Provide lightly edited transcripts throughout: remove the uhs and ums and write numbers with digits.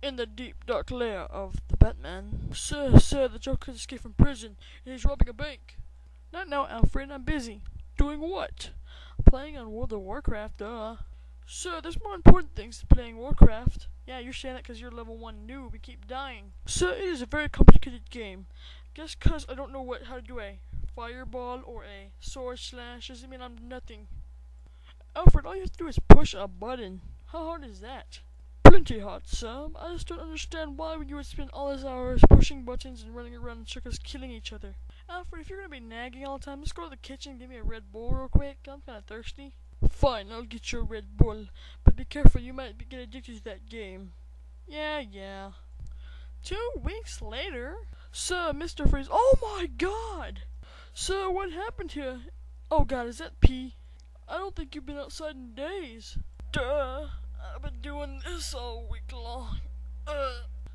In the deep, dark lair of the Batman. Sir, the Joker escaped from prison, and he's robbing a bank. Not now, Alfred, I'm busy. Doing what? Playing on World of Warcraft, duh. Sir, there's more important things than playing Warcraft. Yeah, you're saying that because you're level 1 noob, you keep dying. Sir, it is a very complicated game. Just because I don't know how to do a fireball or a sword slash doesn't mean I'm nothing. Alfred, all you have to do is push a button. How hard is that? Plenty hard, sir. I just don't understand why you would spend all these hours pushing buttons and running around in circles killing each other. Alfred, if you're gonna be nagging all the time, just go to the kitchen and give me a Red Bull real quick. I'm kinda thirsty. Fine, I'll get you a Red Bull. But be careful, you might get addicted to that game. Yeah. 2 weeks later? Sir, Mr. Freeze. Oh my god! Sir, what happened here? Oh god, is that pee? I don't think you've been outside in days. Duh. I've been doing this all week long.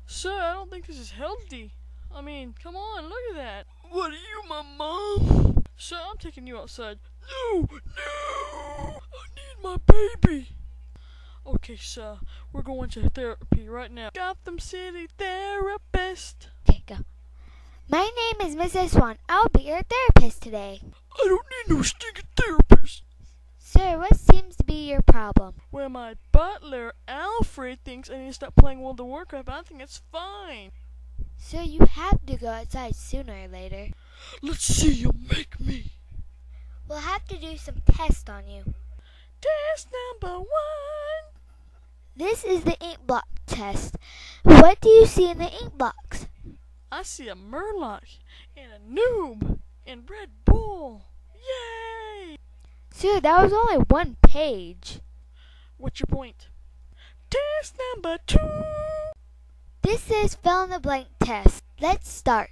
Sir, I don't think this is healthy. I mean, come on, look at that. What are you, my mom? Sir, I'm taking you outside. No! I need my baby. Okay, sir, we're going to therapy right now. Gotham City therapist. Okay, go. My name is Mrs. Swan. I'll be your therapist today. I don't need no stinking therapist. Sir, what seems to be your problem? Well, my butler, Alfred, thinks I need to stop playing World of Warcraft, but I think it's fine. Sir, you have to go outside sooner or later. Let's see you make me. We'll have to do some tests on you. Test number 1. This is the ink block test. What do you see in the ink blocks? I see a Murloc and a noob and Red Bull. Yay! Sir, that was only 1 page. What's your point? Test number 2. This is fill in the blank test. Let's start.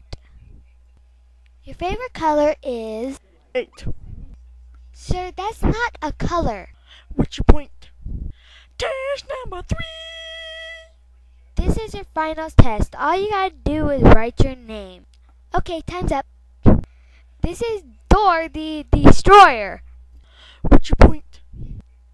Your favorite color is 8. Sir, that's not a color. What's your point? Test number 3. This is your final test. All you gotta do is write your name. Okay, time's up. This is Thor the Destroyer. What's your point?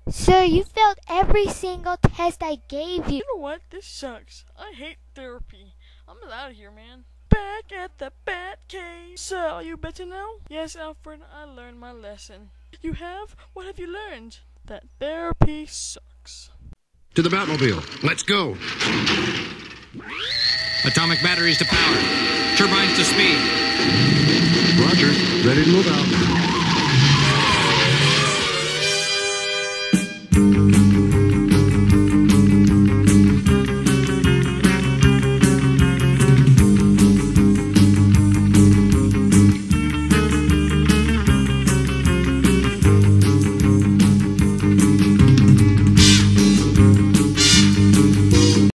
Sir, you failed every single test I gave you. You know what? This sucks. I hate therapy. I'm out of here, man. Back at the Batcave. So, are you better now? Yes, Alfred, I learned my lesson. You have? What have you learned? That therapy sucks. To the Batmobile. Let's go. Atomic batteries to power. Turbines to speed. Roger. Ready to move out.